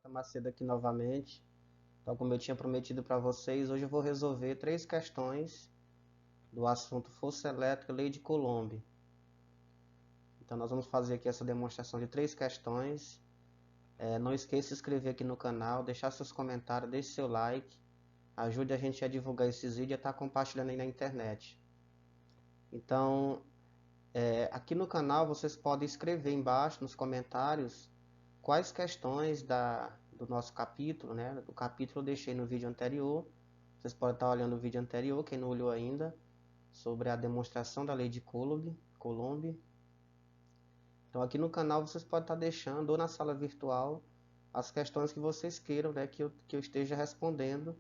Macedo aqui novamente. Então, como eu tinha prometido para vocês, hoje eu vou resolver 3 questões do assunto Força Elétrica, Lei de Coulomb. Então, nós vamos fazer aqui essa demonstração de 3 questões. Não esqueça de se inscrever aqui no canal, deixar seus comentários, deixe seu like. Ajude a gente a divulgar esses vídeos e a estar compartilhando aí na internet. Então, aqui no canal vocês podem escrever embaixo nos comentários quais questões do nosso capítulo, né? Do capítulo eu deixei no vídeo anterior. Vocês podem estar olhando o vídeo anterior, quem não olhou ainda, sobre a demonstração da lei de Coulomb. Então aqui no canal vocês podem estar deixando, ou na sala virtual, as questões que vocês queiram, né, que eu esteja respondendo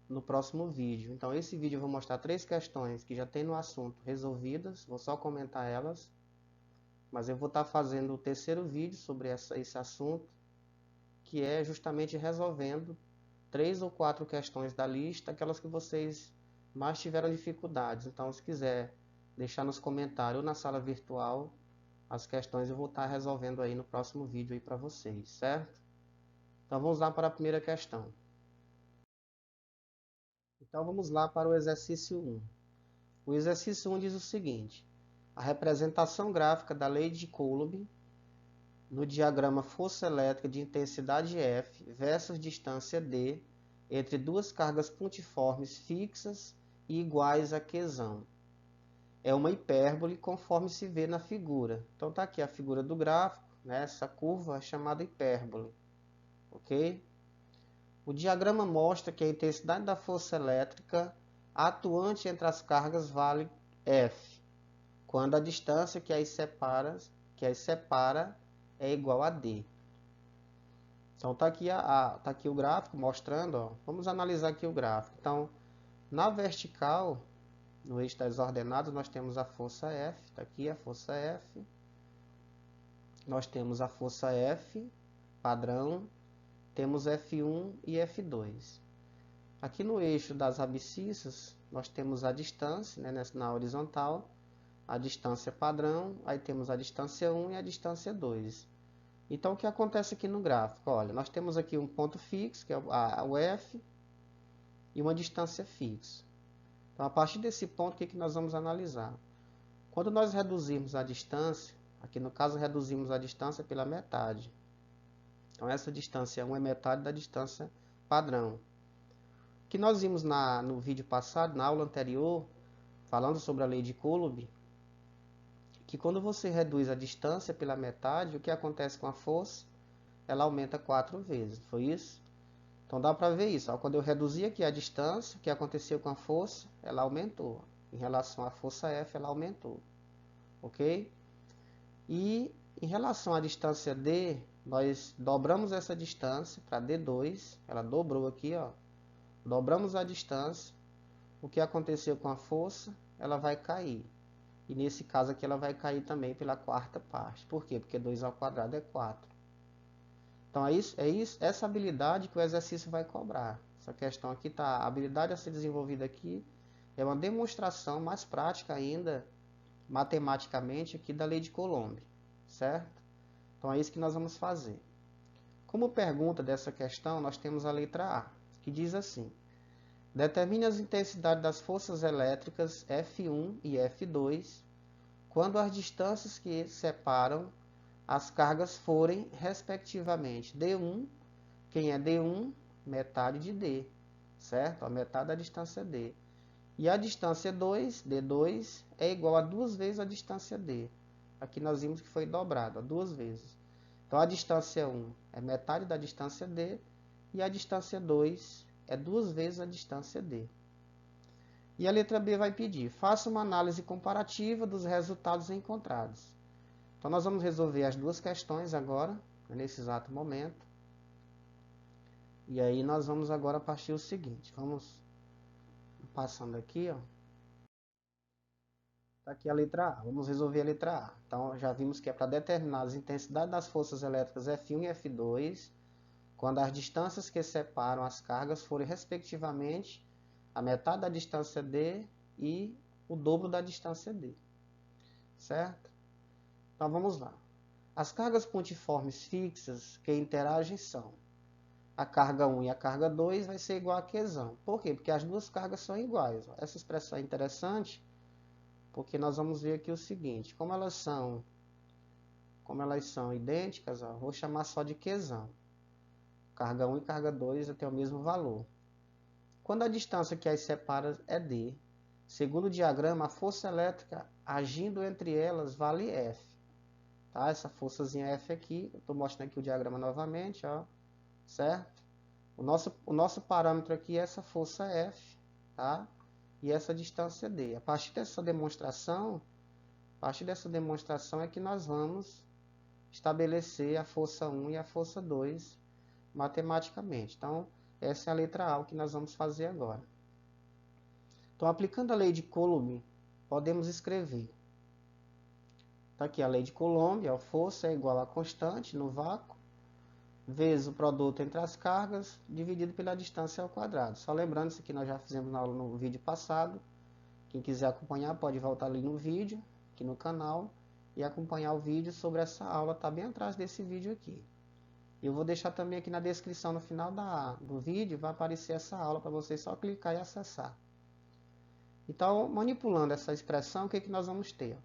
no próximo vídeo. Então esse vídeo eu vou mostrar 3 questões que já tem no assunto resolvidas, vou só comentar elas. Mas eu vou estar fazendo o terceiro vídeo sobre esse assunto, que é justamente resolvendo 3 ou 4 questões da lista, aquelas que vocês mais tiveram dificuldades. Então, se quiser deixar nos comentários ou na sala virtual, as questões eu vou estar resolvendo aí no próximo vídeo aí para vocês, certo? Então, vamos lá para a primeira questão. Então, vamos lá para o exercício 1. O exercício 1 diz o seguinte: a representação gráfica da lei de Coulomb no diagrama força elétrica de intensidade F versus distância D entre duas cargas pontiformes fixas e iguais a Qzão. É uma hipérbole conforme se vê na figura. Então está aqui a figura do gráfico, né? Essa curva é chamada hipérbole. Ok? O diagrama mostra que a intensidade da força elétrica atuante entre as cargas vale F, quando a distância que as separa é igual a D. Então está aqui, tá aqui o gráfico mostrando, ó. Vamos analisar aqui o gráfico. Então, na vertical, no eixo das ordenadas, nós temos a força F, está aqui a força F. Nós temos a força F, padrão, temos F1 e F2. Aqui no eixo das abscissas, nós temos a distância, né, na horizontal, a distância padrão, aí temos a distância 1 e a distância 2. Então, o que acontece aqui no gráfico? Olha, nós temos aqui um ponto fixo, que é o F, e uma distância fixa. Então, a partir desse ponto, o que nós vamos analisar? Quando nós reduzirmos a distância, aqui no caso reduzimos a distância pela metade. Então, essa distância 1 é metade da distância padrão. O que nós vimos no vídeo passado, na aula anterior, falando sobre a lei de Coulomb, que quando você reduz a distância pela metade, o que acontece com a força? Ela aumenta 4 vezes, foi isso? Então dá para ver isso. Quando eu reduzi aqui a distância, o que aconteceu com a força? Ela aumentou. Em relação à força F, ela aumentou. Ok? E em relação à distância D, nós dobramos essa distância para D2. Ela dobrou aqui, ó. Dobramos a distância. O que aconteceu com a força? Ela vai cair. E nesse caso aqui ela vai cair também pela quarta parte. Por quê? Porque 2 ao quadrado é 4. Então essa habilidade que o exercício vai cobrar. Essa questão aqui tá, a habilidade a ser desenvolvida aqui é uma demonstração mais prática ainda, matematicamente, aqui da lei de Coulomb, certo? Então é isso que nós vamos fazer. Como pergunta dessa questão, nós temos a letra A, que diz assim: determine as intensidades das forças elétricas F1 e F2 quando as distâncias que separam as cargas forem, respectivamente, D1, quem é D1? Metade de D, certo? A metade da distância D. E a distância 2, D2, é igual a 2 vezes a distância D. Aqui nós vimos que foi dobrado, 2 vezes. Então a distância 1 é metade da distância D e a distância 2 é 2 vezes a distância D. E a letra B vai pedir: faça uma análise comparativa dos resultados encontrados. Então nós vamos resolver as duas questões agora, nesse exato momento. E aí nós vamos agora partir o seguinte, vamos passando aqui, ó. Tá aqui a letra A, vamos resolver a letra A. Então já vimos que é para determinar as intensidades das forças elétricas F1 e F2, quando as distâncias que separam as cargas forem respectivamente a metade da distância D e o dobro da distância D, certo? Então vamos lá. As cargas pontiformes fixas que interagem são a carga 1 e a carga 2 vai ser igual a Qzão. Por quê? Porque as duas cargas são iguais. Ó. Essa expressão é interessante, porque nós vamos ver aqui o seguinte, como elas são idênticas, ó, vou chamar só de Qzão. Carga 1 e carga 2 têm o mesmo valor. Quando a distância que as separa é d, segundo o diagrama, a força elétrica agindo entre elas vale F. Tá? Essa forçazinha F aqui, eu estou mostrando aqui o diagrama novamente, ó, certo? O nosso parâmetro aqui é essa força F, tá? E essa distância D. A partir dessa demonstração é que nós vamos estabelecer a força 1 e a força 2 matematicamente. Então, essa é a letra A, o que nós vamos fazer agora. Então, aplicando a lei de Coulomb, podemos escrever. Está aqui a lei de Coulomb, a força é igual a constante no vácuo, vezes o produto entre as cargas, dividido pela distância ao quadrado. Só lembrando, isso aqui nós já fizemos na aula no vídeo passado. Quem quiser acompanhar pode voltar ali no vídeo, aqui no canal, e acompanhar o vídeo sobre essa aula, está bem atrás desse vídeo aqui. Eu vou deixar também aqui na descrição, no final do vídeo, vai aparecer essa aula para vocês só clicar e acessar. Então, manipulando essa expressão, o que, que nós vamos ter?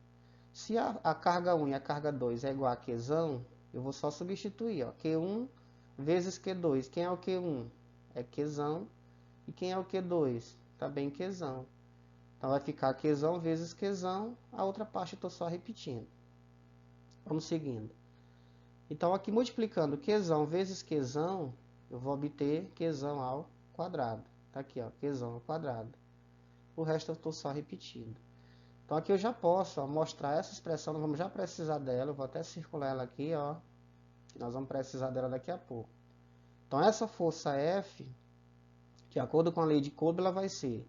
Se a carga 1 e a carga 2 é igual a Qzão, eu vou só substituir, ó, Q1 vezes Q2. Quem é o Q1? É Qzão. E quem é o Q2? Também Qzão. Então, vai ficar Qzão vezes Qzão. A outra parte eu estou só repetindo. Vamos seguindo. Então, aqui multiplicando Qzão vezes Qzão, eu vou obter Qzão ao quadrado. Está aqui, ó, Qzão ao quadrado. O resto eu estou só repetindo. Então, aqui eu já posso mostrar essa expressão, nós vamos já precisar dela, eu vou até circular ela aqui, ó, que nós vamos precisar dela daqui a pouco. Então, essa força F, de acordo com a lei de Coulomb, ela vai ser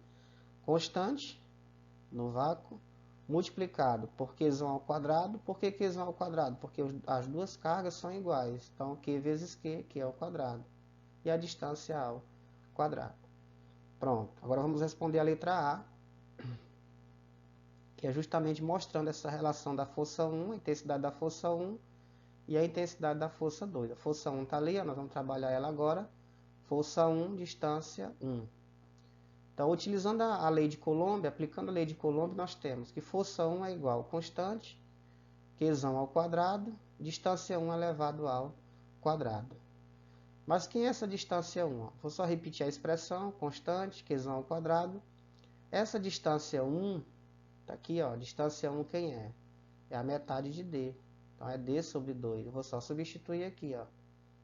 constante no vácuo, multiplicado por Qzão ao quadrado. Por que Qzão ao quadrado? Porque as duas cargas são iguais. Então, Q vezes Q ao quadrado. E a distância ao quadrado. Pronto. Agora vamos responder a letra A, que é justamente mostrando essa relação da força 1, a intensidade da força 1 e a intensidade da força 2. A força 1 está ali, ó, nós vamos trabalhar ela agora. Força 1, distância 1. Então, utilizando a lei de Coulomb, aplicando a lei de Coulomb, nós temos que força 1 é igual a constante, Qzão ao quadrado, distância 1 elevado ao quadrado. Mas quem é essa distância 1? Vou só repetir a expressão, constante, Qzão ao quadrado. Essa distância 1, está aqui, ó, distância 1 quem é? É a metade de D. Então, é D sobre 2. Eu vou só substituir aqui, ó.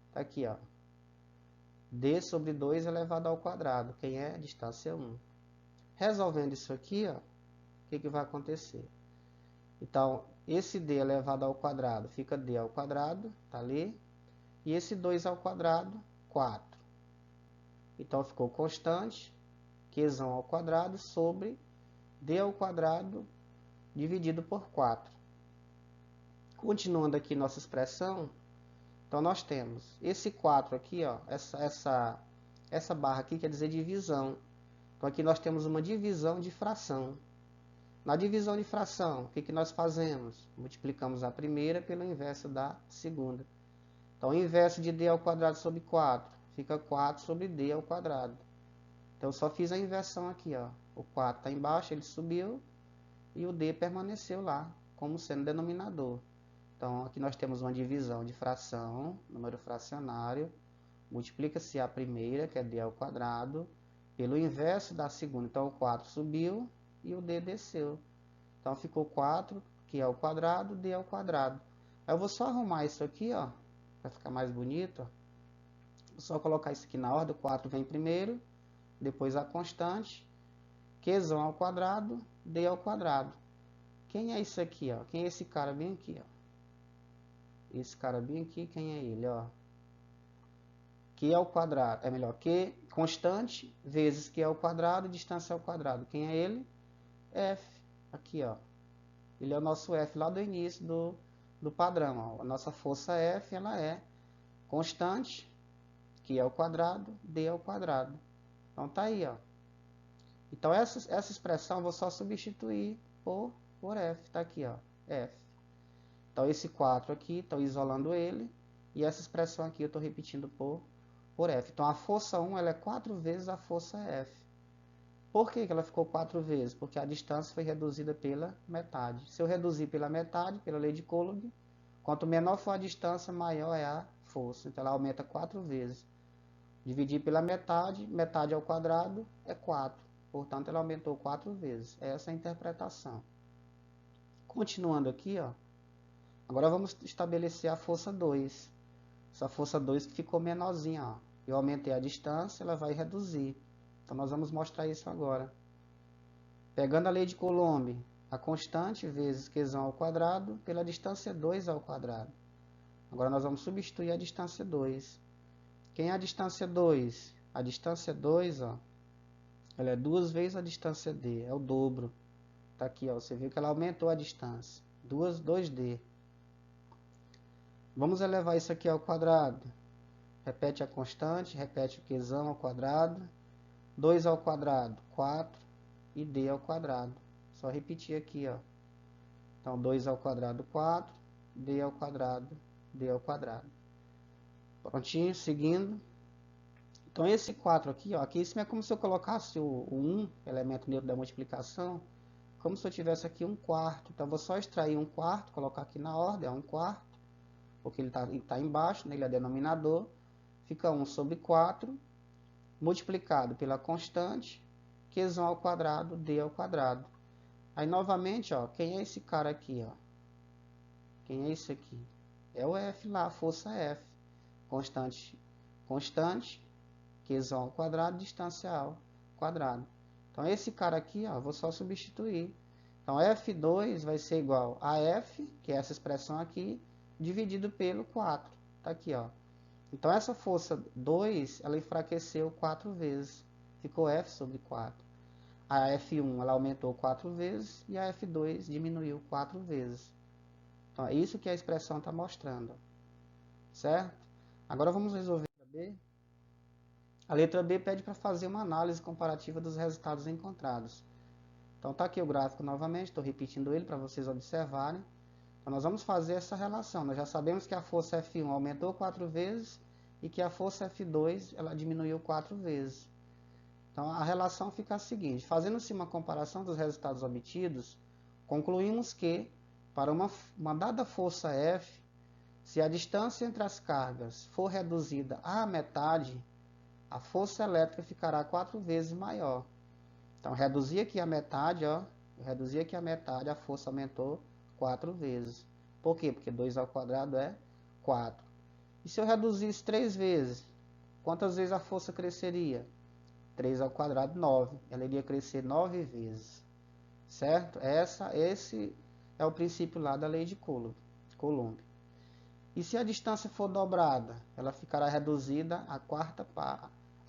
Está aqui, ó. D sobre 2 elevado ao quadrado. Quem é? Distância 1. Resolvendo isso aqui, ó, o que, que vai acontecer? Então, esse D elevado ao quadrado fica D ao quadrado, tá ali. E esse 2 ao quadrado, 4. Então, ficou constante, Qzão ao quadrado sobre D ao quadrado dividido por 4. Continuando aqui nossa expressão, então nós temos esse 4 aqui, ó, essa barra aqui quer dizer divisão. Então aqui nós temos uma divisão de fração. Na divisão de fração, o que, que nós fazemos? Multiplicamos a primeira pelo inverso da segunda. Então o inverso de D ao quadrado sobre 4 fica 4 sobre D ao quadrado. Então eu só fiz a inversão aqui, ó. O 4 está embaixo, ele subiu e o D permaneceu lá como sendo denominador. Então, aqui nós temos uma divisão de fração, número fracionário, multiplica-se a primeira, que é D ao quadrado, pelo inverso da segunda. Então, o 4 subiu e o D desceu. Então, ficou 4, que é ao quadrado, D ao quadrado. Aí eu vou só arrumar isso aqui, ó, para ficar mais bonito. Ó. Vou só colocar isso aqui na ordem, o 4 vem primeiro, depois a constante, Qzão ao quadrado, D ao quadrado. Quem é isso aqui, ó? Quem é esse cara bem aqui, ó? Esse cara bem aqui, quem é ele, ó? Q ao quadrado, é melhor, Q constante, vezes Q ao quadrado, distância ao quadrado. Quem é ele? F, aqui, ó. Ele é o nosso F lá do início do padrão, ó. A nossa força F, ela é constante, Q ao quadrado, D ao quadrado. Então, tá aí, ó. Então, essa expressão eu vou só substituir por F, tá aqui, ó, F. Então, esse 4 aqui, estou isolando ele. E essa expressão aqui eu estou repetindo por por F. Então, a força 1 ela é 4 vezes a força F. Por que ela ficou 4 vezes? Porque a distância foi reduzida pela metade. Se eu reduzir pela metade, pela lei de Coulomb, quanto menor for a distância, maior é a força. Então, ela aumenta 4 vezes. Dividir pela metade, metade ao quadrado é 4. Portanto, ela aumentou 4 vezes. Essa é a interpretação. Continuando aqui, ó. Agora vamos estabelecer a força 2. Essa força 2 que ficou menorzinha, ó. Eu aumentei a distância, ela vai reduzir. Então, nós vamos mostrar isso agora. Pegando a lei de Coulomb, a constante vezes Qzão ao quadrado pela distância 2 ao quadrado. Agora, nós vamos substituir a distância 2. Quem é a distância 2? A distância 2, ó, ela é 2 vezes a distância d, é o dobro. Tá aqui, ó, você viu que ela aumentou a distância. 2d. Vamos elevar isso aqui ao quadrado. Repete a constante, repete o Qzão ao quadrado. 2 ao quadrado, 4. E d ao quadrado. Só repetir aqui, ó. Então, 2 ao quadrado, 4. D ao quadrado, d ao quadrado. Prontinho, seguindo. Então, esse 4 aqui, ó. Aqui isso é como se eu colocasse o 1, elemento neutro da multiplicação, como se eu tivesse aqui 1/4. Então, eu vou só extrair 1/4, colocar aqui na ordem, é 1/4. Porque ele tá embaixo, né? Ele é denominador. Fica 1 sobre 4, multiplicado pela constante, Qzão ao quadrado, d ao quadrado. Aí, novamente, ó, quem é esse cara aqui, ó? Quem é esse aqui? É o F lá, a força F. Constante, Qzão ao quadrado, distância ao quadrado. Então, esse cara aqui, ó, vou só substituir. Então, F2 vai ser igual a F, que é essa expressão aqui, dividido pelo 4. Tá aqui, ó. Então, essa força 2, ela enfraqueceu 4 vezes. Ficou F sobre 4. A F1 ela aumentou 4 vezes e a F2 diminuiu 4 vezes. Então, é isso que a expressão está mostrando. Certo? Agora vamos resolver a letra B. A letra B pede para fazer uma análise comparativa dos resultados encontrados. Então, está aqui o gráfico novamente, estou repetindo ele para vocês observarem. Então, nós vamos fazer essa relação. Nós já sabemos que a força F1 aumentou 4 vezes e que a força F2 ela diminuiu 4 vezes. Então, a relação fica a seguinte. Fazendo-se uma comparação dos resultados obtidos, concluímos que, para uma dada força F, se a distância entre as cargas for reduzida à metade, a força elétrica ficará 4 vezes maior. Então, reduzir aqui a metade, ó. Reduzir aqui a metade, a força aumentou 4 vezes. Por quê? Porque 2 ao quadrado é 4. E se eu reduzisse 3 vezes, quantas vezes a força cresceria? 3 ao quadrado, 9. Ela iria crescer 9 vezes. Certo? Esse é o princípio lá da lei de Coulomb. E se a distância for dobrada, ela ficará reduzida a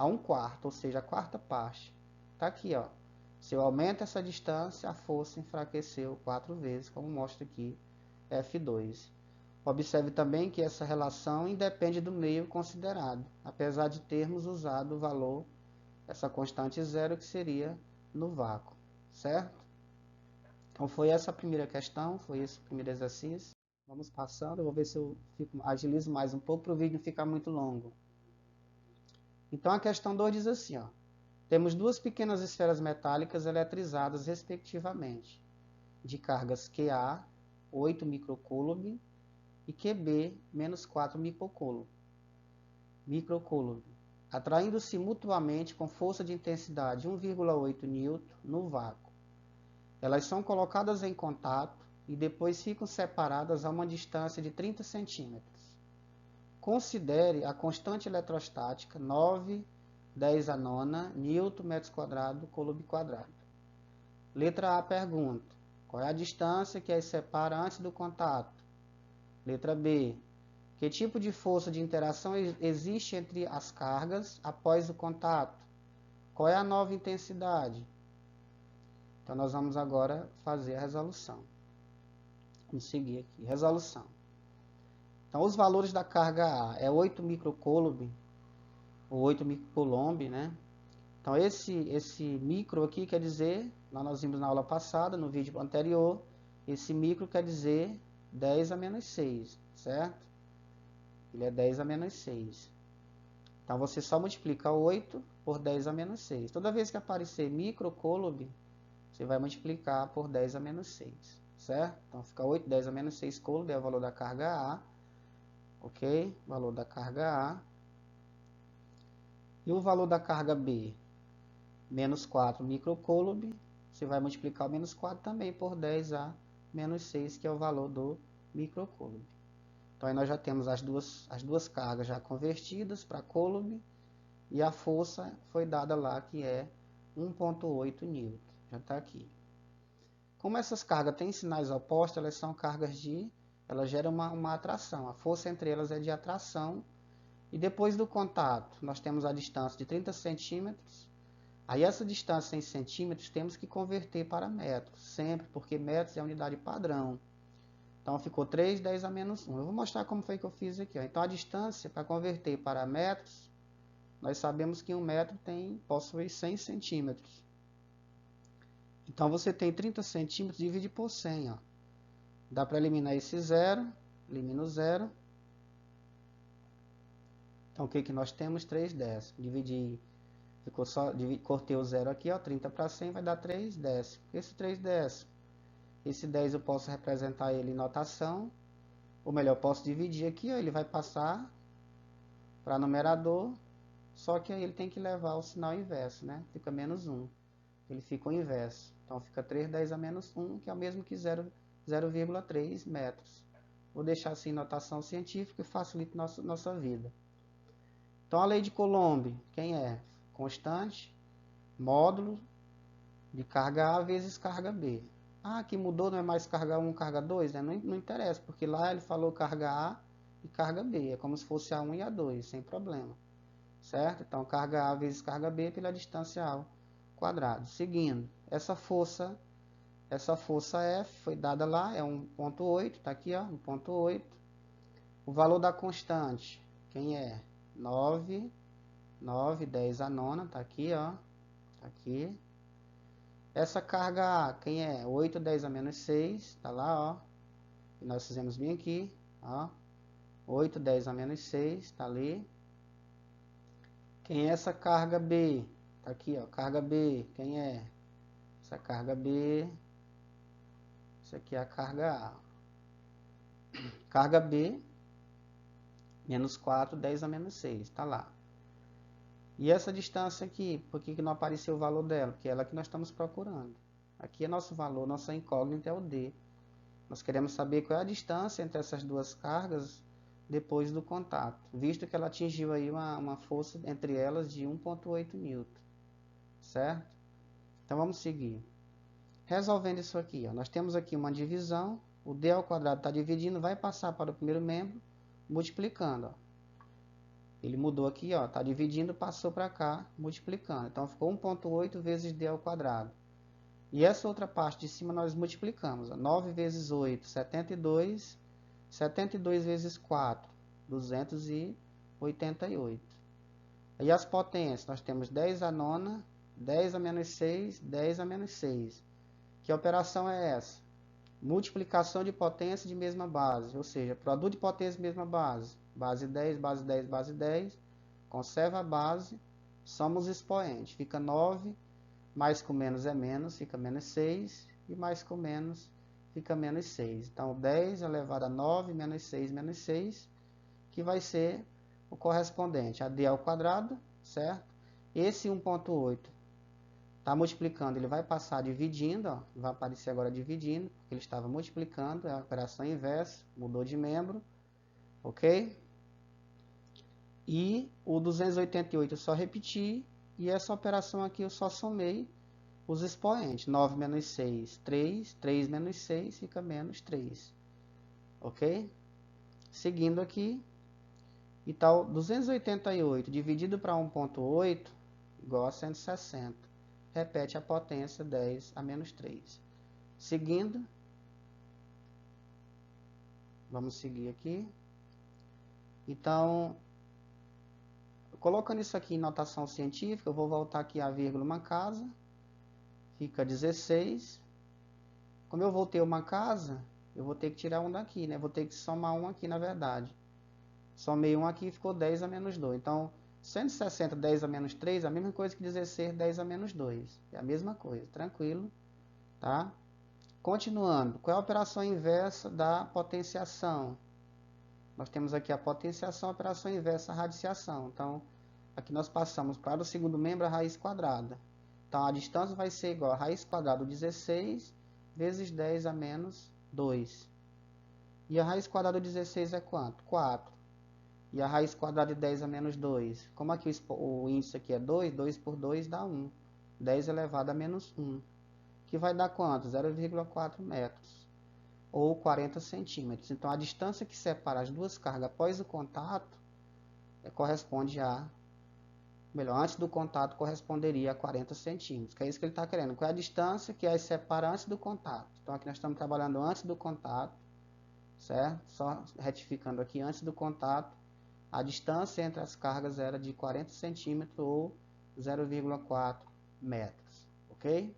1/4, ou seja, a quarta parte. Está aqui, ó. Se eu aumento essa distância, a força enfraqueceu 4 vezes, como mostra aqui F2. Observe também que essa relação independe do meio considerado, apesar de termos usado o valor, essa constante zero, que seria no vácuo. Certo? Então, foi essa a primeira questão, foi esse o primeiro exercício. Vamos passando, eu vou ver se eu agilizo mais um pouco para o vídeo não ficar muito longo. Então, a questão 2 diz assim, ó. Temos duas pequenas esferas metálicas eletrizadas, respectivamente, de cargas QA, 8 microcoulomb, e QB, menos 4 microcoulomb, atraindo-se mutuamente com força de intensidade 1,8 N no vácuo. Elas são colocadas em contato e depois ficam separadas a uma distância de 30 centímetros. Considere a constante eletrostática 9/10⁹ Newton metros quadrado Coulomb quadrado. Letra A pergunta: qual é a distância que as separa antes do contato? Letra B: que tipo de força de interação existe entre as cargas após o contato? Qual é a nova intensidade? Então, nós vamos agora fazer a resolução. Vamos seguir aqui. Resolução. Então, os valores da carga A é 8 microcoulomb, ou 8 microcoulomb, né? Então, esse micro aqui quer dizer, nós vimos na aula passada, no vídeo anterior, esse micro quer dizer 10⁻⁶, certo? Ele é 10⁻⁶. Então, você só multiplica 8 por 10 a menos 6. Toda vez que aparecer microcoulomb, você vai multiplicar por 10 a menos 6, certo? Então, fica 8, 10 a menos 6 coulomb, é o valor da carga A, ok? Valor da carga A. E o valor da carga B, menos 4 microcoulomb, você vai multiplicar o menos 4 também por 10 a menos 6, que é o valor do microcoulomb. Então, aí nós já temos as duas cargas já convertidas para coulomb, e a força foi dada lá, que é 1,8 N. Já está aqui. Como essas cargas têm sinais opostos, elas são cargas elas geram uma atração. A força entre elas é de atração. E depois do contato, nós temos a distância de 30 centímetros. Aí essa distância em centímetros temos que converter para metros, sempre, porque metros é a unidade padrão. Então ficou 3, 10 a menos 1. Eu vou mostrar como foi que eu fiz aqui. Ó. Então a distância, para converter para metros, nós sabemos que 1 metro possui 100 centímetros. Então você tem 30 centímetros, divide por 100. Ó. Dá para eliminar esse zero, elimina o zero. Então o que, que nós temos? 3 décimos. Cortei o zero aqui, ó, 30 para 100 vai dar 3 décimos. Esse 3 décimos, esse 10 eu posso representar ele em notação, ou melhor, eu posso dividir aqui, ó, ele vai passar para numerador, só que aí ele tem que levar o sinal inverso, né? Fica menos 1, ele fica o inverso. Então fica 3, 10 a menos 1, que é o mesmo que 0,3 metros. Vou deixar assim em notação científica e facilita nossa vida. Então a lei de Coulomb, quem é? Constante, módulo de carga A vezes carga B. Ah, aqui mudou, não é mais carga 1, carga 2? Né? Não interessa, porque lá ele falou carga A e carga B. É como se fosse A1 e A2, sem problema. Certo? Então, carga A vezes carga B pela distância A ao quadrado. Seguindo, essa força F foi dada lá, é 1,8, está aqui, ó, 1,8. O valor da constante, quem é? 9, 10 a nona, está aqui, ó, tá aqui. Essa carga A, quem é? 8, 10 a menos 6, está lá, ó. E nós fizemos bem aqui, ó. 8, 10 a menos 6, está ali. Quem é essa carga B? Está aqui, ó, carga B, quem é? Essa carga B, isso aqui é a carga A. Carga B, menos 4, 10 a menos 6, está lá. E essa distância aqui, por que não apareceu o valor dela? Porque é ela que nós estamos procurando. Aqui é nosso valor, nossa incógnita é o D. Nós queremos saber qual é a distância entre essas duas cargas depois do contato, visto que ela atingiu aí uma força entre elas de 1,8 N. Certo? Então vamos seguir. Resolvendo isso aqui, ó, nós temos aqui uma divisão, o D ao quadrado está dividindo, vai passar para o primeiro membro, multiplicando. Ó. Ele mudou aqui, ó, está dividindo, passou para cá, multiplicando. Então ficou 1,8 vezes D ao quadrado. E essa outra parte de cima nós multiplicamos. Ó, 9 vezes 8, 72. 72 vezes 4, 288. E as potências, nós temos 10 a nona, 10 a menos 6, 10 a menos 6. Que operação é essa? Multiplicação de potência de mesma base, ou seja, produto de potência de mesma base. Base 10, base 10, base 10. Conserva a base, soma os expoentes. Fica 9, mais com menos é menos, fica menos 6. E mais com menos fica menos 6. Então, 10 elevado a 9, menos 6, que vai ser o correspondente a D ao quadrado, certo? Esse 1,8 está multiplicando, ele vai passar dividindo, ó, vai aparecer agora dividindo, porque ele estava multiplicando, é a operação inversa, mudou de membro, ok? E o 288 eu só repeti, e essa operação aqui eu só somei os expoentes. 9 menos 6, 3. 3 menos 6 fica menos 3. Ok? Seguindo aqui. E tal, 288 dividido para 1,8 igual a 160. Repete a potência 10 a menos 3. Seguindo. Vamos seguir aqui. Então, colocando isso aqui em notação científica, eu vou voltar aqui a vírgula uma casa. Fica 16. Como eu voltei uma casa, eu vou ter que tirar um daqui, né? Vou ter que somar um aqui, na verdade. Somei um aqui e ficou 10 a menos 2. Então, 160, 10 a menos 3, é a mesma coisa que 16, 10 a menos 2. É a mesma coisa, tranquilo, tá? Continuando, qual é a operação inversa da potenciação? Nós temos aqui a potenciação, a operação inversa, a radiciação. Então, aqui nós passamos para o segundo membro a raiz quadrada. Então, a distância vai ser igual a raiz quadrada do 16 vezes 10 a menos 2. E a raiz quadrada do 16 é quanto? 4. E a raiz quadrada de 10 a menos 2. Como aqui o índice aqui é 2, 2 por 2 dá 1. 10 elevado a menos 1. Que vai dar quanto? 0,4 metros. Ou 40 centímetros. Então, a distância que separa as duas cargas após o contato corresponde a... Melhor, antes do contato corresponderia a 40 centímetros. Que é isso que ele está querendo. Qual é a distância que as separa antes do contato? Então, aqui nós estamos trabalhando antes do contato. Certo? Só retificando aqui, antes do contato, a distância entre as cargas era de 40 centímetros ou 0,4 metros. Ok?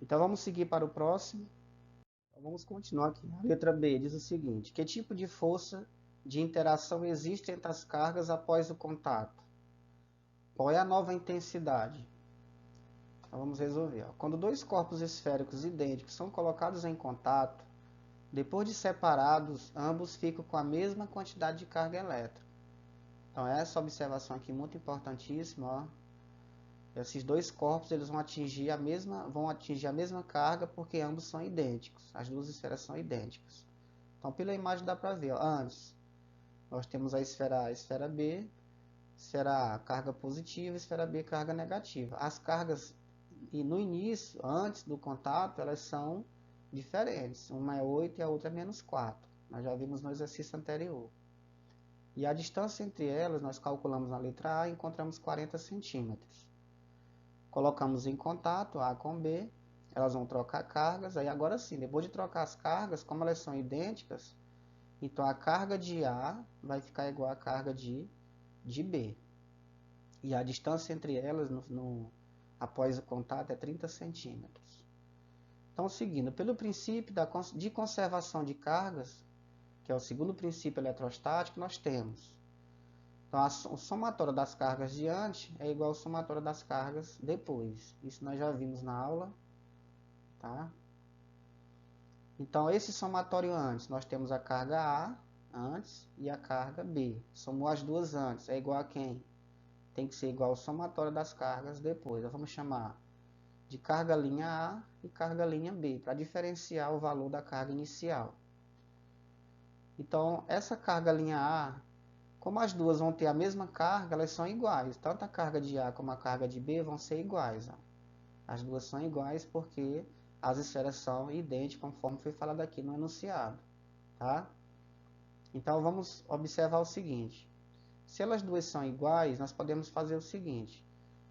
Então, vamos seguir para o próximo. Então, vamos continuar aqui. A letra B diz o seguinte: que tipo de força de interação existe entre as cargas após o contato? Qual é a nova intensidade? Então, vamos resolver. Quando dois corpos esféricos idênticos são colocados em contato, depois de separados, ambos ficam com a mesma quantidade de carga elétrica. Então, essa observação aqui muito importantíssima. Ó. Esses dois corpos eles vão atingir a mesma carga porque ambos são idênticos. As duas esferas são idênticas. Então, pela imagem dá para ver. Ó, antes, nós temos a esfera A, a esfera B. Esfera A, carga positiva, esfera B, carga negativa. As cargas, no início, antes do contato, elas são diferentes. Uma é 8 e a outra é menos 4. Nós já vimos no exercício anterior. E a distância entre elas, nós calculamos na letra A e encontramos 40 centímetros. Colocamos em contato A com B, elas vão trocar cargas. Aí agora sim, depois de trocar as cargas, como elas são idênticas, então a carga de A vai ficar igual à carga de B. E a distância entre elas após o contato é 30 centímetros. Então, seguindo pelo princípio de conservação de cargas, que é o segundo princípio eletrostático, nós temos. Então, o somatório das cargas de antes é igual ao somatório das cargas depois. Isso nós já vimos na aula. Tá? Então, esse somatório antes, nós temos a carga A antes e a carga B. Somou as duas antes, é igual a quem? Tem que ser igual ao somatório das cargas depois. Nós vamos chamar de carga linha A e carga linha B, para diferenciar o valor da carga inicial. Então, essa carga linha A, como as duas vão ter a mesma carga, elas são iguais. Tanto a carga de A como a carga de B vão ser iguais. Ó. As duas são iguais porque as esferas são idênticas, conforme foi falado aqui no enunciado. Tá? Então, vamos observar o seguinte. Se elas duas são iguais, nós podemos fazer o seguinte.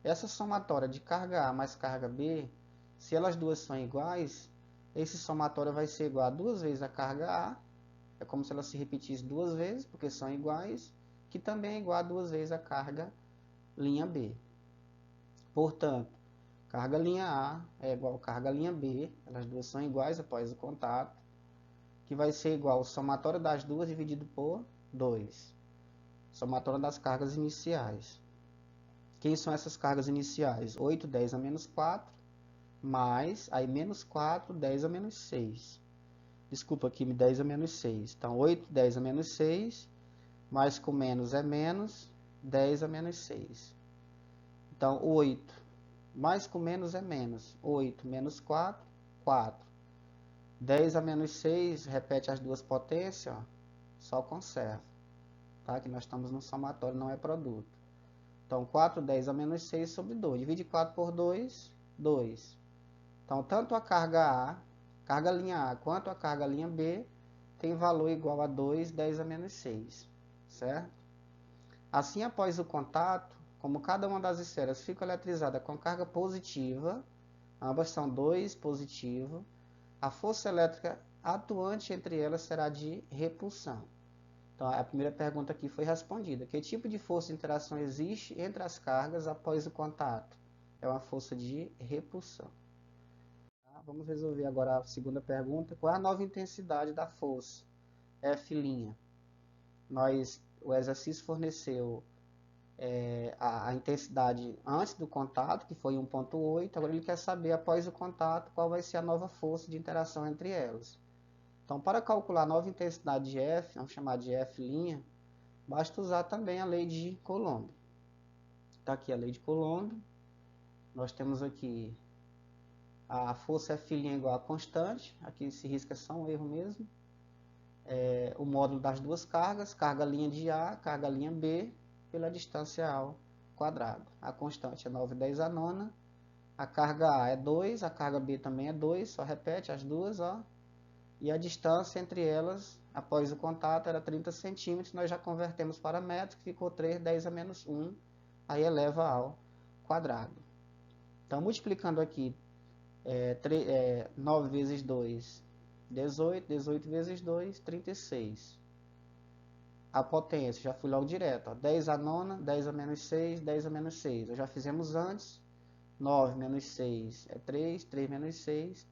Essa somatória de carga A mais carga B, se elas duas são iguais, esse somatório vai ser igual a 2 vezes a carga A, é como se ela se repetisse 2 vezes, porque são iguais, que também é igual a 2 vezes a carga linha B. Portanto, carga linha A é igual a carga linha B, elas duas são iguais após o contato, que vai ser igual ao somatório das duas dividido por 2. Somatório das cargas iniciais. Quem são essas cargas iniciais? 8, 10 a menos 4, mais, aí menos 4, 10 a menos 6. Desculpa aqui, 10 a menos 6. Então, 8, 10 a menos 6, mais com menos é menos, 10 a menos 6. Então, 8, mais com menos é menos. 8 menos 4, 4. 10 a menos 6, repete as duas potências, ó, só conserva. Tá? Que nós estamos no somatório, não é produto. Então, 4, 10 a menos 6 sobre 2. Divide 4 por 2, 2. Então, tanto a carga A, carga linha A, quanto a carga linha B, tem valor igual a 2, 10 a menos 6. Certo? Assim, após o contato, como cada uma das esferas fica eletrizada com carga positiva, ambas são 2 positivo, a força elétrica atuante entre elas será de repulsão. Então, a primeira pergunta aqui foi respondida. Que tipo de força de interação existe entre as cargas após o contato? É uma força de repulsão. Tá? Vamos resolver agora a segunda pergunta. Qual é a nova intensidade da força? F'. Nós o exercício forneceu a intensidade antes do contato, que foi 1,8, agora ele quer saber após o contato qual vai ser a nova força de interação entre elas. Então, para calcular a nova intensidade de F, vamos chamar de F', basta usar também a lei de Coulomb. Está aqui a lei de Coulomb. Nós temos aqui a força F' igual a constante. Aqui esse risco é só um erro mesmo. O módulo das duas cargas, carga linha de A, carga linha B, pela distância ao quadrado. A constante é 9/10 a nona. A carga A é 2, a carga B também é 2, só repete as duas, ó. E a distância entre elas, após o contato, era 30 centímetros. Nós já convertemos para metros, que ficou 3/10 a menos 1, aí eleva ao quadrado. Então, multiplicando aqui, 9 vezes 2, 18, 18 vezes 2, 36. A potência, já fui logo direto, ó, 10 a nona, 10 a menos 6, 10 a menos 6. Já fizemos antes, 9 menos 6 é 3, 3 menos 6,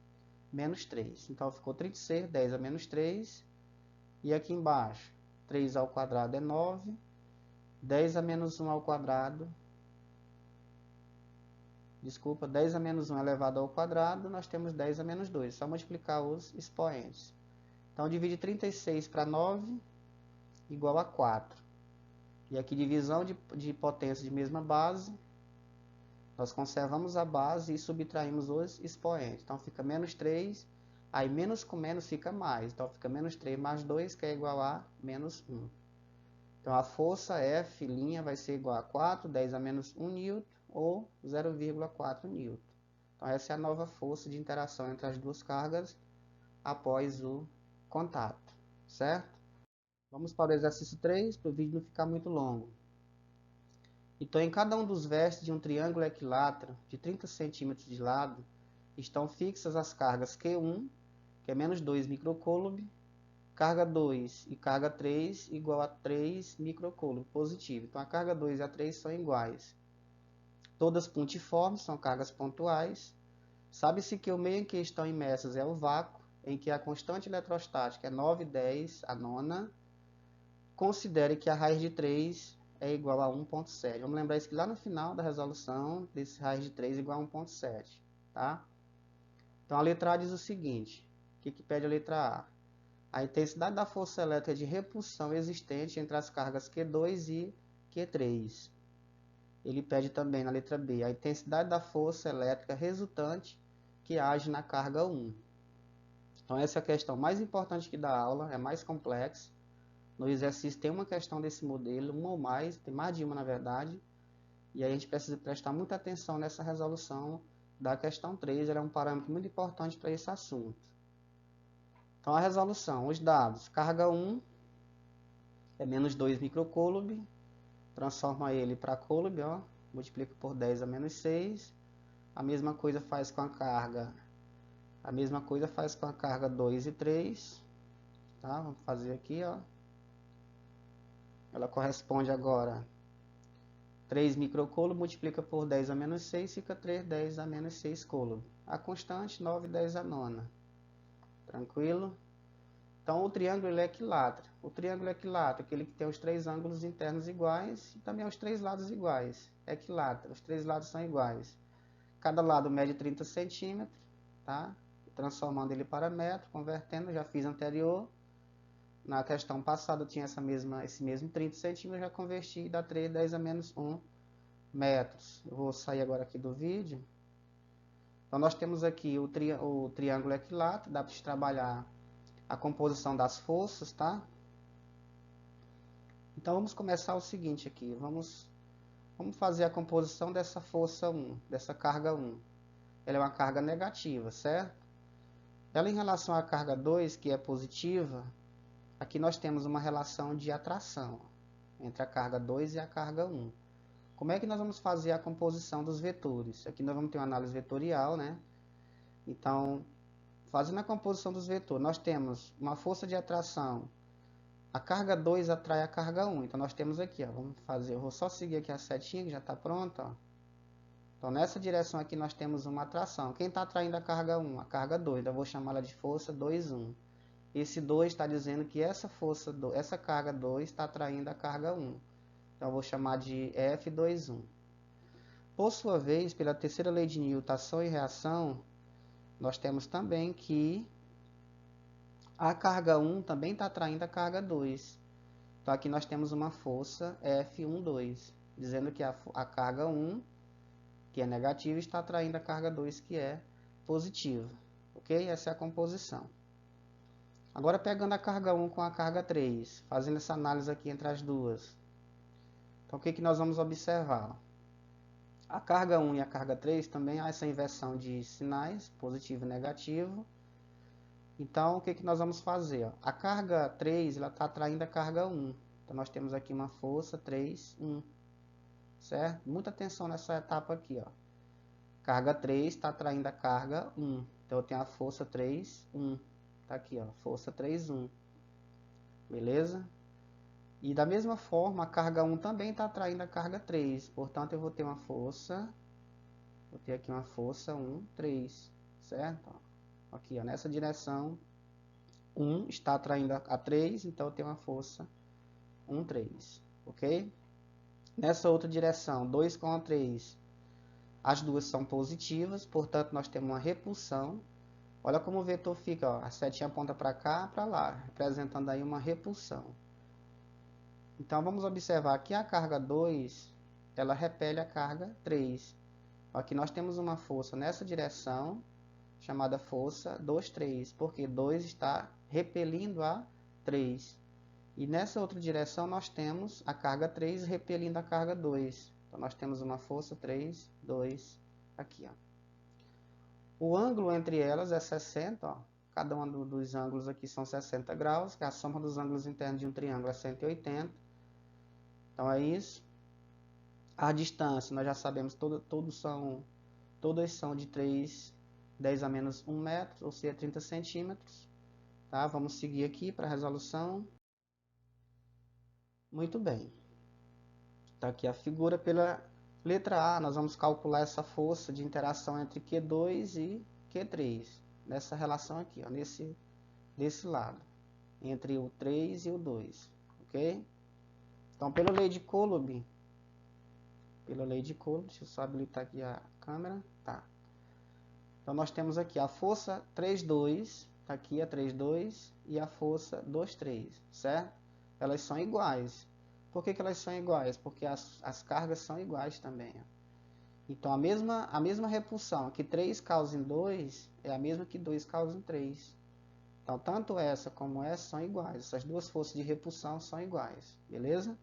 menos 3. Então, ficou 36, 10 a menos 3. E aqui embaixo, 3 ao quadrado é 9, 10 a menos 1 ao quadrado, desculpa, 10 a menos 1 elevado ao quadrado, nós temos 10 a menos 2, só multiplicar os expoentes. Então, divide 36 para 9, igual a 4. E aqui, divisão de potência de mesma base, nós conservamos a base e subtraímos os expoentes. Então, fica menos 3, aí menos com menos fica mais. Então, fica menos 3 mais 2, que é igual a menos 1. Então, a força F' vai ser igual a 4, 10 a menos 1 N, ou 0,4 N. Então, essa é a nova força de interação entre as duas cargas após o contato, certo? Vamos para o exercício 3, para o vídeo não ficar muito longo. Então, em cada um dos vértices de um triângulo equilátero de 30 centímetros de lado, estão fixas as cargas Q1, que é menos 2 microcoulomb, carga 2 e carga 3 igual a 3 microcoulomb positivo. Então, a carga 2 e a 3 são iguais. Todas pontiformes, são cargas pontuais. Sabe-se que o meio em que estão imersas é o vácuo, em que a constante eletrostática é 9/10 a nona. Considere que a raiz de 3 é igual a 1,7. Vamos lembrar isso que lá no final da resolução, desse raiz de 3 igual a 1,7. Tá? Então, a letra A diz o seguinte. O que pede a letra A? A intensidade da força elétrica de repulsão existente entre as cargas Q2 e Q3. Ele pede também na letra B a intensidade da força elétrica resultante que age na carga 1. Então, essa é a questão mais importante que da aula, é mais complexa. No exercício tem uma questão desse modelo, uma ou mais, tem mais de uma na verdade, e aí a gente precisa prestar muita atenção nessa resolução da questão 3, ela é um parâmetro muito importante para esse assunto. Então, a resolução, os dados, carga 1 é menos 2 microcoulomb, transforma ele para coulomb, ó, multiplica por 10 a menos 6, a mesma coisa faz com a carga, 2 e 3, tá? Vamos fazer aqui, ó. Ela corresponde agora 3 microcoulomb, multiplica por 10 a menos 6, fica 3, 10 a menos 6 coulomb. A constante, 9, 10 a nona. Tranquilo? Então, o triângulo ele é equilátero. O triângulo equilátero é aquele que tem os três ângulos internos iguais e também os três lados iguais. Equilátero, os três lados são iguais. Cada lado mede 30 centímetros, tá? Transformando ele para metro, convertendo, já fiz anterior. Na questão passada tinha esse mesmo 30 centímetros, já converti e dá 3, 10 a menos 1 metros. Eu vou sair agora aqui do vídeo. Então, nós temos aqui o triângulo equilátero, dá para trabalhar a composição das forças, tá? Então, vamos começar o seguinte aqui. Vamos fazer a composição dessa força 1, dessa carga 1. Ela é uma carga negativa, certo? Ela em relação à carga 2, que é positiva, aqui nós temos uma relação de atração entre a carga 2 e a carga 1. Como é que nós vamos fazer a composição dos vetores? Aqui nós vamos ter uma análise vetorial, né? Então, fazendo a composição dos vetores, nós temos uma força de atração. A carga 2 atrai a carga 1. Então, nós temos aqui, ó, vamos fazer, eu vou só seguir aqui a setinha que já está pronta, ó. Então, nessa direção aqui nós temos uma atração. Quem está atraindo a carga 1? A carga 2. Eu vou chamar ela de força 2, 1. esse 2 está dizendo que essa força, essa carga 2 está atraindo a carga 1. Então, eu vou chamar de F21. Por sua vez, pela terceira lei de Newton, ação e reação, nós temos também que a carga 1 também está atraindo a carga 2. Então, aqui nós temos uma força F12, dizendo que a carga 1, que é negativa, está atraindo a carga 2, que é positiva. Ok? Essa é a composição. Agora, pegando a carga 1 com a carga 3, fazendo essa análise aqui entre as duas. Então, o que nós vamos observar? A carga 1 e a carga 3 também há essa inversão de sinais, positivo e negativo. Então, o que nós vamos fazer? A carga 3 está atraindo a carga 1. Então, nós temos aqui uma força 3, 1. Certo? Muita atenção nessa etapa aqui. Ó. Carga 3 está atraindo a carga 1. Então, eu tenho a força 3, 1. Está aqui, ó, força 3, 1. Beleza? E da mesma forma, a carga 1 também está atraindo a carga 3. Portanto, eu vou ter uma força, vou ter aqui uma força 1, 3. Certo? Aqui, ó, nessa direção, 1 está atraindo a 3, então eu tenho uma força 1, 3. Ok? Nessa outra direção, 2 com a 3, as duas são positivas, portanto, nós temos uma repulsão. Olha como o vetor fica, ó, a setinha aponta para cá, para lá, representando aí uma repulsão. Então, vamos observar que a carga 2, ela repele a carga 3. Aqui nós temos uma força nessa direção, chamada força 2, 3, porque 2 está repelindo a 3. E nessa outra direção nós temos a carga 3 repelindo a carga 2. Então, nós temos uma força 3, 2, aqui, ó. O ângulo entre elas é 60, ó. Cada um dos ângulos aqui são 60 graus, que a soma dos ângulos internos de um triângulo é 180. Então, é isso. A distância, nós já sabemos, todas são de 3, 10 a menos 1 metro, ou seja, 30 centímetros. Tá? Vamos seguir aqui para a resolução. Muito bem. Está aqui a figura pela letra A. Nós vamos calcular essa força de interação entre Q2 e Q3. Nessa relação aqui, ó, desse lado. Entre o 3 e o 2. Ok? Então, pela lei de Coulomb, deixa eu só habilitar aqui a câmera. Tá. Então, nós temos aqui a força 3,2, tá aqui a 3,2 e a força 2,3, certo? Elas são iguais. Por que elas são iguais? Porque as cargas são iguais também. Ó. Então, a mesma repulsão que 3 causa em 2 é a mesma que 2 causa em 3. Então, tanto essa como essa são iguais. Essas duas forças de repulsão são iguais. Beleza?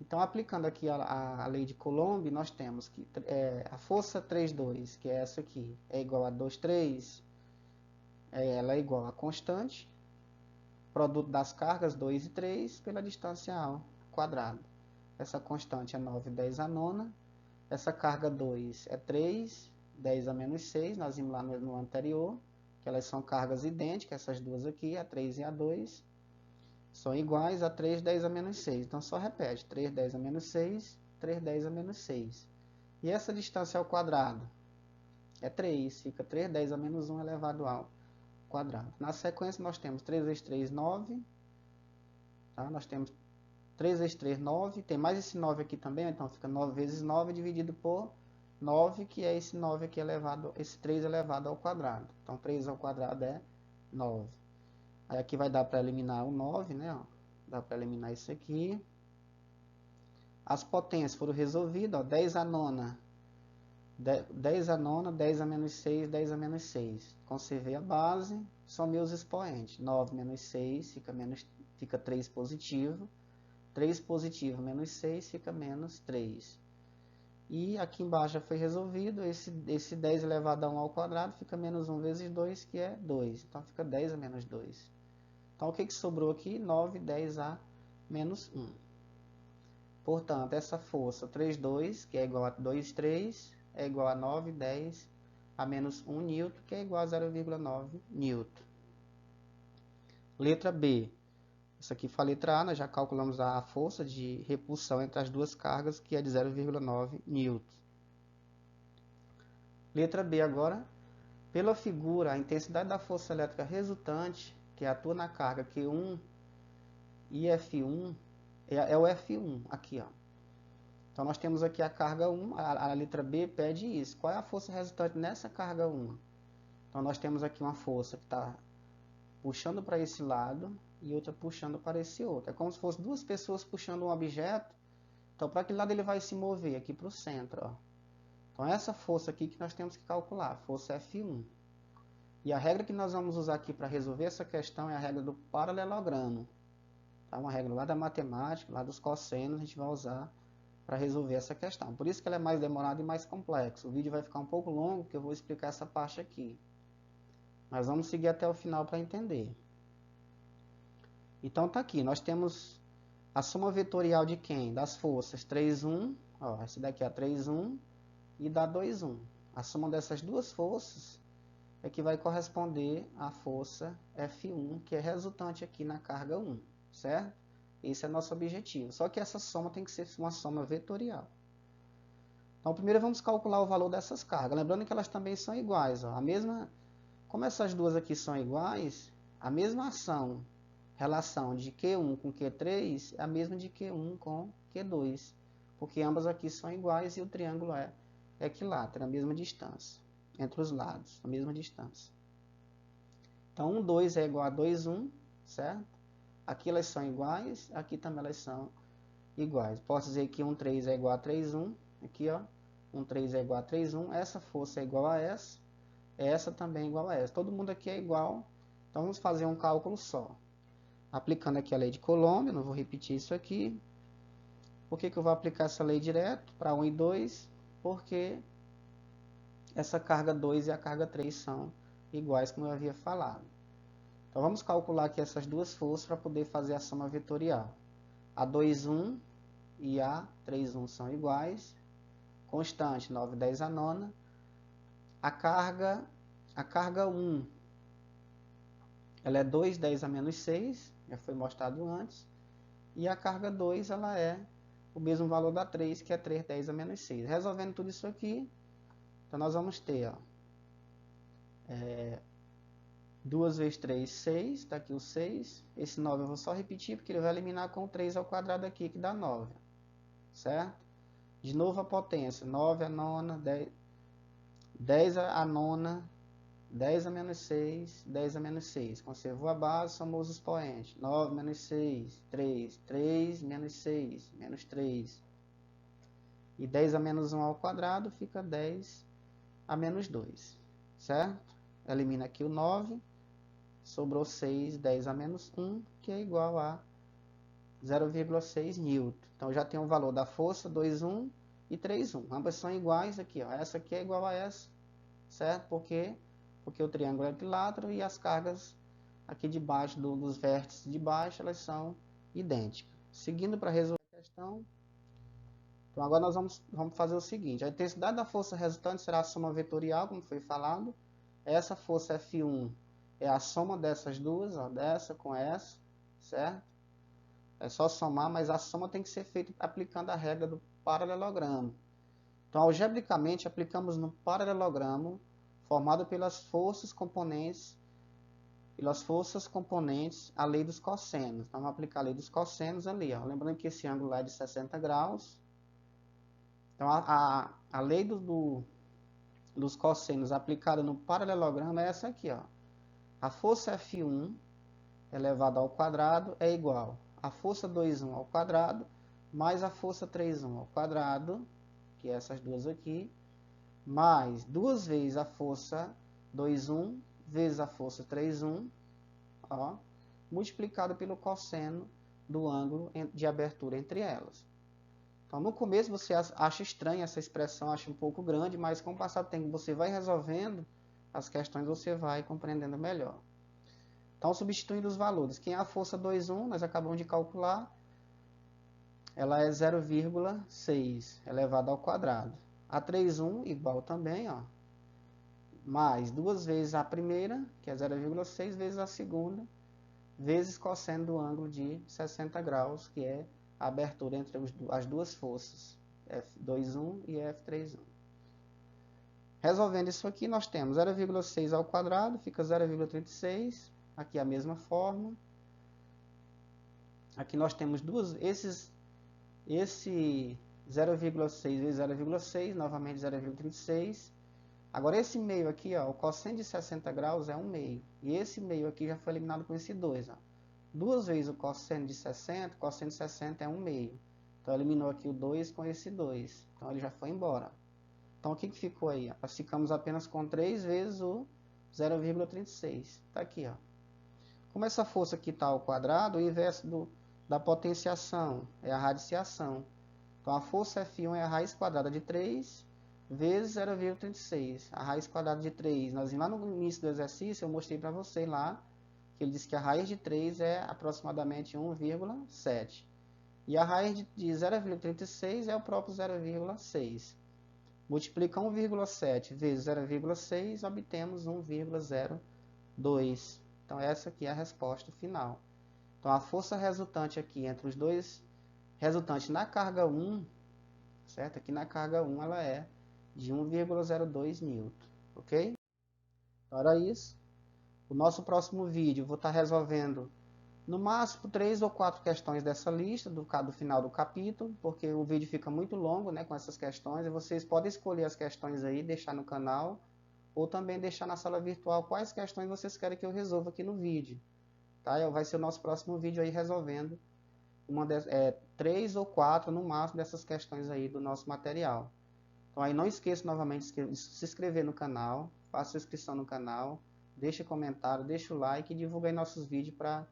Então, aplicando aqui a lei de Coulomb, nós temos que a força 3,2, que é essa aqui, é igual a 2,3, ela é igual a constante, produto das cargas 2 e 3, pela distância ao quadrado. Essa constante é 9, 10 a nona. Essa carga 2 é 3, 10 a menos 6, nós vimos lá no anterior, que elas são cargas idênticas, essas duas aqui, a 3 e a 2. São iguais a 3, 10 a menos 6. Então, só repete. 3, 10 a menos 6, 3, 10 a menos 6. E essa distância ao quadrado é 3. Fica 3, 10 a menos 1 elevado ao quadrado. Na sequência, nós temos 3 vezes 3, 9. Tá? Nós temos 3 vezes 3, 9. Tem mais esse 9 aqui também. Então, fica 9 vezes 9 dividido por 9, que é esse 9 aqui elevado, esse 3 elevado ao quadrado. Então, 3 ao quadrado é 9. Aí aqui vai dar para eliminar o 9, né? Ó. Dá para eliminar isso aqui. As potências foram resolvidas, ó. 10 a nona. 10 a nona, 10 a menos 6, 10 a menos 6. Conservei a base, somei os expoentes. 9 menos 6 fica 3 positivo. 3 positivo menos 6 fica menos 3. E aqui embaixo já foi resolvido. Esse 10 elevado a 1 ao quadrado fica menos 1 vezes 2, que é 2. Então, fica 10 a menos 2. Então, o que sobrou aqui? 9, 10 a menos 1. Portanto, essa força 3,2, que é igual a 2,3, é igual a 9, 10 a menos 1 newton, que é igual a 0,9 newton. Letra B. Essa aqui foi a letra A, nós já calculamos a força de repulsão entre as duas cargas, que é de 0,9 newton. Letra B agora. Pela figura, a intensidade da força elétrica resultante, que atua na carga Q1 e F1, é o F1, aqui, ó. Então, nós temos aqui a carga 1, a letra B pede isso. Qual é a força resultante nessa carga 1? Então, nós temos aqui uma força que está puxando para esse lado e outra puxando para esse outro. É como se fossem duas pessoas puxando um objeto. Então, para que lado ele vai se mover? Aqui para o centro, ó. Então, essa força aqui que nós temos que calcular, força F1. E a regra que nós vamos usar aqui para resolver essa questão é a regra do paralelogramo. Tá? Uma regra lá da matemática, lá dos cossenos, a gente vai usar para resolver essa questão. Por isso que ela é mais demorada e mais complexa. O vídeo vai ficar um pouco longo, porque eu vou explicar essa parte aqui. Mas vamos seguir até o final para entender. Então tá aqui, nós temos a soma vetorial de quem? Das forças 3,1, ó, essa daqui é a 3,1 e da 2,1. A soma dessas duas forças é que vai corresponder à força F1, que é resultante aqui na carga 1, certo? Esse é nosso objetivo. Só que essa soma tem que ser uma soma vetorial. Então, primeiro vamos calcular o valor dessas cargas. Lembrando que elas também são iguais. Ó. Como essas duas aqui são iguais, a mesma relação de Q1 com Q3 é a mesma de Q1 com Q2. Porque ambas aqui são iguais e o triângulo é equilátero, a mesma distância. Entre os lados, a mesma distância. Então, 1, 2 é igual a 2, 1, certo? Aqui elas são iguais, aqui também elas são iguais. Posso dizer que 1, 3 é igual a 3, 1. Aqui, ó, 1, 3 é igual a 3, 1. Essa força é igual a essa também é igual a essa. Todo mundo aqui é igual, então vamos fazer um cálculo só. Aplicando aqui a lei de Coulomb, não vou repetir isso aqui. Por que eu vou aplicar essa lei direto para 1 e 2? Porque essa carga 2 e a carga 3 são iguais, como eu havia falado. Então, vamos calcular aqui essas duas forças para poder fazer a soma vetorial. A 2,1 e a 3,1 são iguais. Constante, 9, 10 a nona. A carga 1, ela é 2, 10 a menos 6, já foi mostrado antes. E a carga 2, ela é o mesmo valor da 3, que é 3, 10 a menos 6. Resolvendo tudo isso aqui, então nós vamos ter, ó, 2 vezes 3, 6, está aqui o 6. Esse 9 eu vou só repetir, porque ele vai eliminar com o 3 ao quadrado aqui, que dá 9. Certo? De novo a potência, 9 a nona, 10 a nona, 10 a menos 6, 10 a menos 6. Conservou a base, somou os expoentes. 9 menos 6, 3. 3 menos 6, menos 3. E 10 a menos 1 ao quadrado fica 10 a menos 2. Certo? Elimina aqui o 9. Sobrou 6, 10 a menos 1, que é igual a 0,6 Newton. Então, já tem o valor da força, 2,1 e 3,1. Ambas são iguais aqui, ó. Essa aqui é igual a essa, certo? Porque o triângulo é equilátero e as cargas aqui de baixo, dos vértices de baixo, elas são idênticas. Seguindo para resolver a questão, então agora nós vamos fazer o seguinte. A intensidade da força resultante será a soma vetorial, como foi falado. Essa força F1 é a soma dessas duas, ó, dessa com essa, certo? É só somar, mas a soma tem que ser feita aplicando a regra do paralelogramo. Então, algebricamente, aplicamos no paralelogramo formado pelas forças componentes, a lei dos cossenos. Então, vamos aplicar a lei dos cossenos ali, ó. Lembrando que esse ângulo lá é de 60 graus. Então, a lei dos cossenos aplicada no paralelogramo é essa aqui, ó. A força F1 elevado ao quadrado é igual a força 2,1 ao quadrado mais a força 3,1 ao quadrado, que é essas duas aqui, mais 2 vezes a força 2,1 vezes a força 3,1, ó, multiplicado pelo cosseno do ângulo de abertura entre elas. Então, no começo você acha estranha essa expressão, acha um pouco grande, mas com o passar do tempo você vai resolvendo as questões, você vai compreendendo melhor. Então, substituindo os valores, quem é a força 2,1, nós acabamos de calcular, ela é 0,6 elevado ao quadrado. A 3,1 igual também, ó, mais 2 vezes a primeira, que é 0,6, vezes a segunda, vezes cosseno do ângulo de 60 graus, que é a abertura entre as duas forças, F2,1 e F3,1. Resolvendo isso aqui, nós temos 0,6 ao quadrado, fica 0,36. Aqui a mesma forma. Aqui nós temos esse 0,6 vezes 0,6, novamente 0,36. Agora esse meio aqui, ó, o cosseno de 60 graus é 1 meio. E esse meio aqui já foi eliminado com esse 2. Ó. 2 vezes o cosseno de 60, o cosseno de 60 é 1 meio. Então eliminou aqui o 2 com esse 2. Então ele já foi embora. Então o que ficou aí? Nós ficamos apenas com 3 vezes o 0,36. Está aqui, ó. Como essa força aqui está ao quadrado, o inverso da potenciação é a radiciação. Então a força F1 é a raiz quadrada de 3 vezes 0,36. A raiz quadrada de 3, lá no início do exercício eu mostrei para vocês lá, que ele disse que a raiz de 3 é aproximadamente 1,7. E a raiz de 0,36 é o próprio 0,6. Multiplica 1,7 vezes 0,6, obtemos 1,02. Então essa aqui é a resposta final. Então a força resultante aqui entre os dois, resultante na carga 1, certo? Aqui na carga 1 ela é de 1,02 N, ok? Então era isso. O nosso próximo vídeo eu vou estar resolvendo no máximo 3 ou 4 questões dessa lista do final do capítulo, porque o vídeo fica muito longo, né, com essas questões, e vocês podem escolher as questões aí, deixar no canal, ou também deixar na sala virtual quais questões vocês querem que eu resolva aqui no vídeo. Tá? Vai ser o nosso próximo vídeo aí resolvendo 3 ou 4 no máximo dessas questões aí do nosso material. Então aí não esqueça novamente de se inscrever no canal, faça sua inscrição no canal, deixe comentário, deixe o like e divulgue aí nossos vídeos para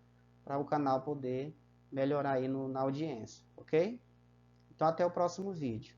o canal poder melhorar aí na audiência, ok? Então até o próximo vídeo.